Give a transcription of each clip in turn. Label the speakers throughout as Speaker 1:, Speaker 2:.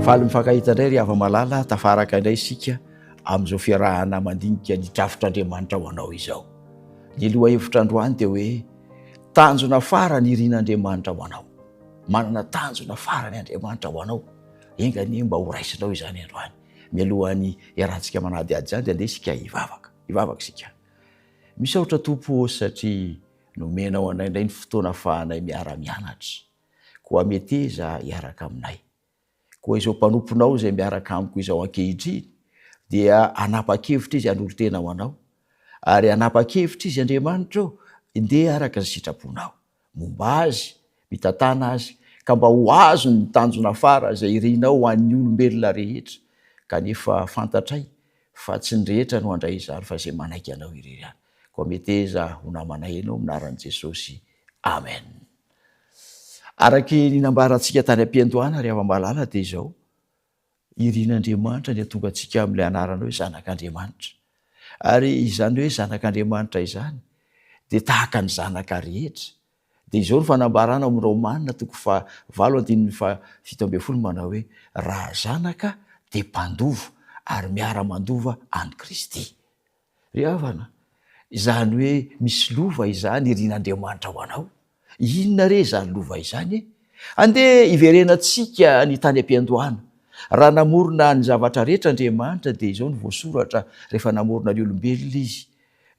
Speaker 1: Valy mifankahita indray ry hava-malala tafaraka indray isika amin'izao fiarahana mandinika ny drafitr'Andriamanitra ho anao izao. Ny loha hevitra androany dia hoe tanjona farany irian'Andriamanitra ho anao. Manana tanjona farany Andriamanitra ho anao. Engany mba ho raisinao izany androany. Mialohan'ny iarahantsika manady ady izany dia andeha isika hivavaka isika. Misaotra Tompo satria nomenao anay indray ny fotoana ahafahanay miara-mianatra. Koa meteza hiaraka aminay. Koa izao mpanomponao izay miaraka amiko izao ankehitriny dia anapa-kevitra izy hanolo tena ho anao. Ary anapa-kevitra izy Andriamanitra ndeha araka ny sitraponao. Momba azy, mitantana azy, ka mba ho azo ny tanjona fara izay irianao ho an'ny olombelona rehetra. Kanefa fantatray fa tsy ny rehetra no handray izany fa izay manaiky anao irery ihany. Koa meteza ho namanay ianao minaran'i Jesosy. Amen. Araky ny nambarantsika tany am-piandohana ry hava-malala dia izao. Irian'Andriamanitra dia tonga antsika amin'ilay anarana hoe zanak'Andriamanitra. Ary izany hoe zanak'Andriamanitra izany dia tahaka ny zanaka rehetra. Dia izao ny fanambarana amin'ny Romanina 8:7 manao hoe raha zanaka dia mpandova ary miara-mandova any Kristy. Ry havana, izany hoe misy lova izany irian'Andriamanitra ho anao. Inona re izany lova izany? Andeha iverenantsika ny tany am-piandohana. Raha namorona ny zavatra rehetra Andriamanitra dia izao ny voasoratra rehefa namorona ny olombelona izy.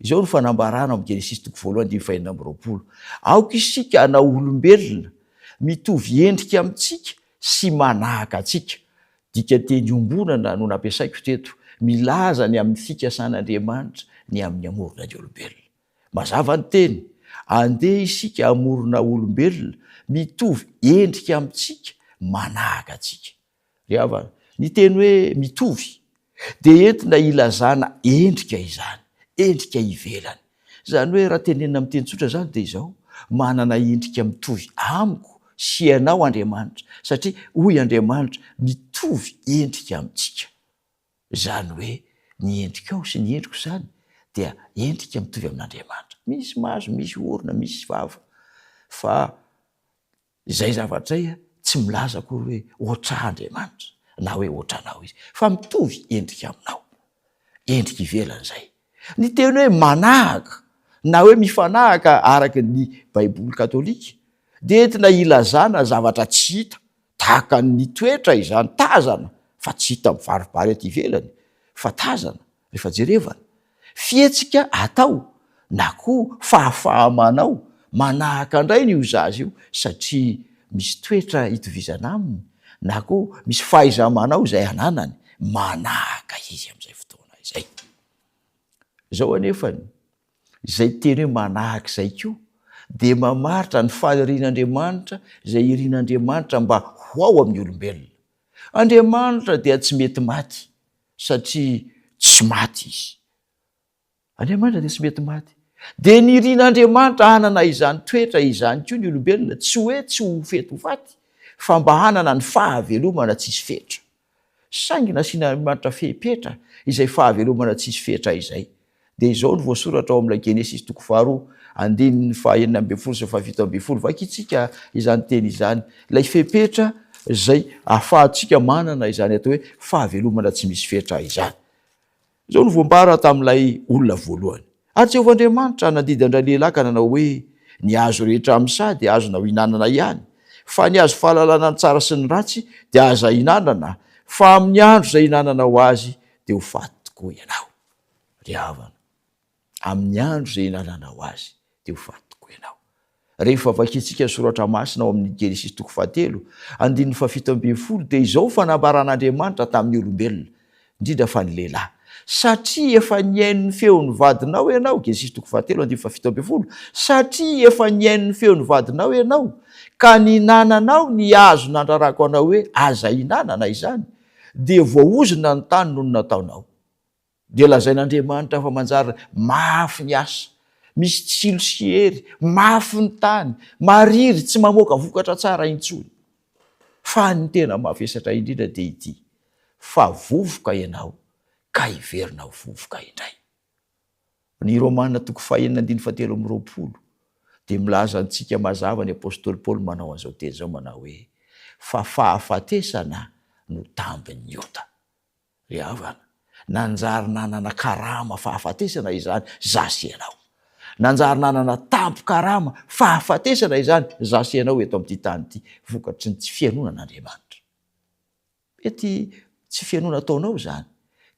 Speaker 1: Izao ny fanambarana amin'ny Genesis 1:20. Aoka isika hanao olombelona mitovy endrika amintsika sy manahaka antsika. Dika teny ombonana no nampiasaiko teto, milaza ny amin'ny fikasan'Andriamanitra ny amin'ny amorona ny olombelona. Mazava ny teny, andeha isika amorona olombelona mitovy endrika amintsika, manahaka antsika. Ry havana, ny teny hoe mitovy dia entina ilazana endrika izany, endrika ivelany. Izany hoe raha tenenina amin'ny teny tsotra izany dia izao, manana endrika mitovy amiko sy ianao Andriamanitra, satria hoy Andriamanitra mitovy endrika amintsika. Izany hoe ny endrikao sy ny endriko izany dia endrika mitovy amin'Andriamanitra. Misy maso, misy orona, misy vava. Fa izay zavatray tsy milaza koa hoe ohatrà Andriamanitra na hoe ohatranao izy, fa mitovy endrika aminao. Endrika ivelany izay. Ny teny hoe manahaka na hoe mifanahaka araka ny Baiboly Katolika dia entina ilazana zavatra tsy hita, tahaka ny toetra izany, tazana, fa tsy hita mivaribary aty ivelany, fa tazana rehefa jerevana. Fihetsika atao na koa fahafahamanao manahaka indray ny uzazy io satria misy toetra hitovizana aminy, na koa misy fahaiza-manao izay ananany, manahaka izy amin'izay fotoana izay. Izao anefany, izay teny hoe manahaka izay koa dia mamaritra ny fanirian'Andriamanitra izay irian'Andriamanitra mba ho ao amin'ny olombelona. Andriamanitra dia tsy mety maty satria tsy maty izy. Andriamanitra dia tsy mety maty. Dia ny irian'Andriamanitra hanana izany toetra izany koa ny olombelona, tsy hoe tsy ho fety ho faty, fa mba hanana ny fahavelomana tsisy fetra. Saingy nasiana Andriamanitra fepetra izay fahavelomana tsisy fetra izay. Dia izao ny voasoratra ao amin'ilay Genesis 2:2-7. Vakitsika izany teny izany. Ilay fepetra izay ahafahantsika manana izany atao hoe fahavelomana tsy misy fetra izany. Izao no voambara tamin'ilay olona voalohany. Ary Jehovahandriamanitra nandidy andray lehilahy ka nanao hoe ny hazo rehetra amin'ny sady dia azonao hinanana ihany, fa ny hazo fahalalana ny tsara sy ny ratsy dia aza hinanana, fa amin'ny andro izay hinananao azy dia ho faty tokoa ianao. Ry havana, amin'ny andro izay hinananao azy dia ho faty tokoa ianao. Rehefa vakitsika soratra masina ao amin'ny Genesis 3:7 dia izao fanambaran'Andriamanitra tamin'ny olombelona, indrindra fa ny lehilahy. Satria efa niaino ny feon'ny vadinao ianao, Genesis 3:7. Satria efa niaino ny feon'ny vadinao ianao, ka ninananao ny hazo nandrarako anao hoe aza hinanana izany, dia voaozona ny tany noho ny nataonao. Dia lazain'Andriamanitra fa manjary mafy ny asa, misy tsilo sy hery, mafy ny tany, mariry, tsy mamoaka vokatra tsara intsony. Fa ny tena mavesatra indrindra dia ity, fa vovoka ianao ka iverinao vovoka indray. Ny Romanina 5:7 dia milaza antsika mazava ny apôstôly Paoly manao an'izao teny izao, manao hoe fa fahafatesana no tambiny ota. Ry havana, nanjary nanana karama fahafatesana izany zasy ianao. Nanjary nanana tampo karama fahafatesana izany zasy ianao eto amin'ity tany ity, vokatry ny tsy fianonan'Andriamanitra. Mety tsy fianona ataonao zany,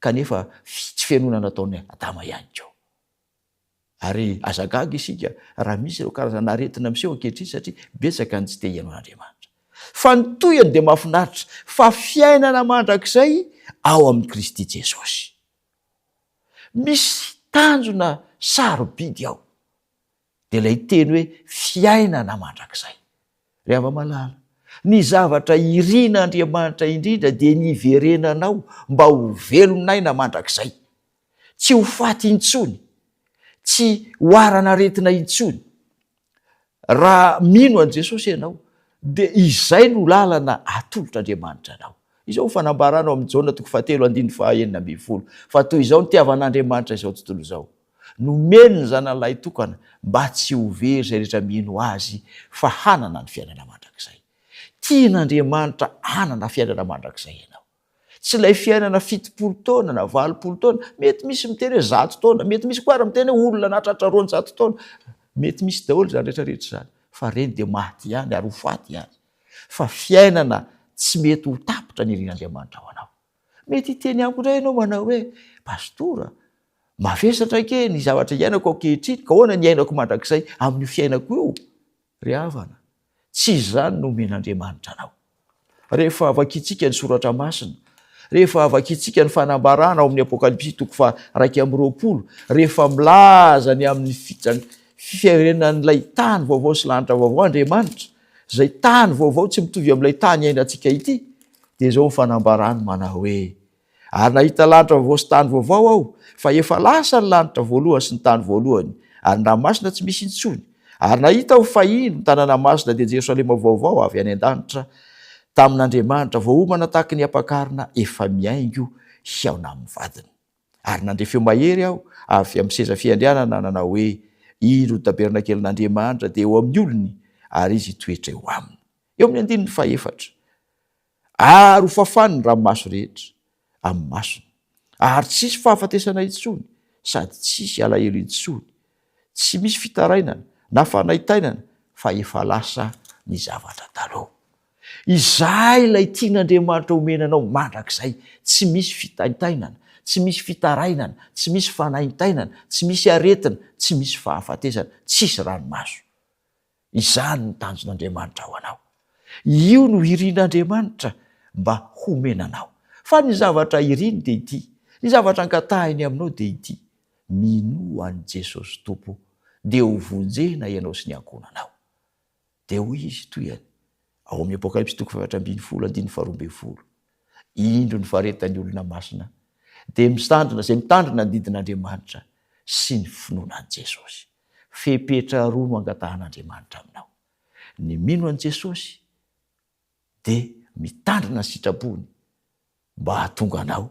Speaker 1: kanefa tsy fianonana ataonay Adama ihany koa. Ary azagaga isika raha misy ireo karazana aretina miseho ankehitriny satria betsaka ny tsy te hiainon'Andriamanitra. Fa ny toyany dia mahafinaritra fa fiainana mandrakizay ao amin'ny Kristy Jesosy. Misy tanjona sarobidy ao. Dia ilay teny hoe fiainana mandrakizay. Ry hava-malala, ny zavatra irian'Andriamanitra indrindra dia ny iverenanao mba ho velon'aina mandrakizay. Tsy ho faty intsony, tsy ho arana-retina intsony. Raha mino an' Jesosy ianao, dia izay no lalana atolotr'Andriamanitra anao. Izao fanambarana ao amin'ny Jaona 7:9-12. Fa toy izao ny tiavan'Andriamanitra izao tontolo izao. Nomeny ny zanan'ilay tokana mba tsy ho very izay rehetra mino azy, fa hanana ny fiainana mandrakizay. Tian'Andriamanitra hanana fiainana mandrakizay ianao. Tsy ilay fiainana 70 taona na 80 taona, mety misy miteny hoe 100 taona, mety misy koa ary miteny hoe olona nahatratra 200 taona, mety misy daholo izany rehetrarehetra izany. Fa reny dia maty ihany ary ho faty ihany. Fa fiainana tsy mety ho tapitra ny irian'Andriamanitra ao anao. Mety hiteny amiko indray ianao manao hoe pastora, mavesatra ke ny zavatra iainako ankehitriny, ka ahoana ny iainako mandrakizay amin'ny fiainako io? Ry havana, tsy izany no omen'Andriamanitra anao. Rehefa vakiantsika ny soratra masina, rehefa vakiantsika ny fanambarana ao amin'ny Apokalipsy 1:20, rehefa milaza ny amin'ny fiverenan'ilay tany vaovao sy lanitra vaovao Andriamanitra, izay tany vaovao tsy mitovy amin'ilay tany iainantsika ity, dia izao ny fanambarany manao hoe ary nahita lanitra vaovao sy tany vaovao aho, fa efa lasa ny lanitra voalohany sy ny tany voalohany, ary ny ranomasina tsy misy intsony. Ary nahita aho fahiny ny tanàna masina dia Jerosalema vaovao avy any an-danitra tamin'Andriamanitra, voahomana tahaka ny ampakarina efa miaingo hiaona amin'ny vadiny. Ary nandre feo mahery aho avy amin'ny seza fiandrianana nanao hoe ino tabernakelin'Andriamanitra dia eo amin'ny olony, ary izy toetra eo aminy. Eo amin'ny 14. Ary ho fafany ny ranomaso rehetra amin'ny masony, ary tsisy fahafatesana intsony, sady tsisy alahelo intsony, tsy misy fitarainana na fanaitainana, fa efa lasa ny zavatra taloha. Izay ilay tian'Andriamanitra omenanao mandrakizay, tsy misy fitaitainana, tsy misy fitarainana, tsy misy fanaitainana, tsy misy aretina, tsy misy fahafatesana, tsisy ranomaso. Izany ny tanjon'Andriamanitra ao anao. Io no irian'Andriamanitra mba homenanao. Fa ny zavatra iriny dia ity, ny zavatra ankatahiny aminao dia ity: mino an'i Jesosy Tompo, dia ho vonjena ianao sy ny ankonanao. Dia hoy izy toy any ao amin'ny Apokalipsy 7:12-12, indro ny faretan'ny olona masina, dia mitandrina izay mitandrina ny didin'Andriamanitra sy ny finoanan'i Jesosy. Fepetra roa no angatahan'Andriamanitra aminao: ny mino an'i Jesosy dia mitandrina ny sitrapony mba hahatonga anao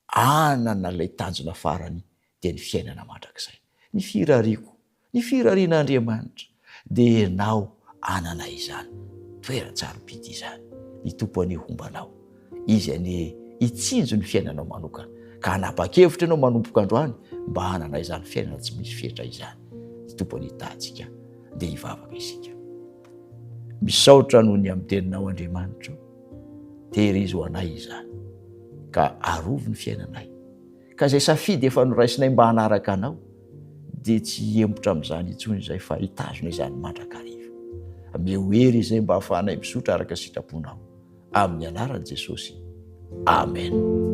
Speaker 1: hanana ilay tanjona farany, dia ny fiainana mandrakizay. Ny firariako, ny firarian'Andriamanitra dia ianao hanana izany toeran-tsarobidy izany. Ny tompo anie hombanao, izy anie hitsinjo ny fiainanao manokana, ka hanapa-kevitra ianao manompoka androany mba hanana izany fiainana tsy misy fetra izany. Ny tompo anie tahantsika dia hivavaka isika. Misaotra noho ny amin'ny teninao Andriamanitra, tehirizy ho anay izany, ka arovo ny fiainanay, ka izay safidy efa noraisinay mba hanaraka anao dia tsy hembotra amin'izany intsony izay, fa hitazona izany mandrakariva. Ameo hery izay mba hahafahanay misotra araka sitraponao, amin'ny anaran'i Jesosy. Amen.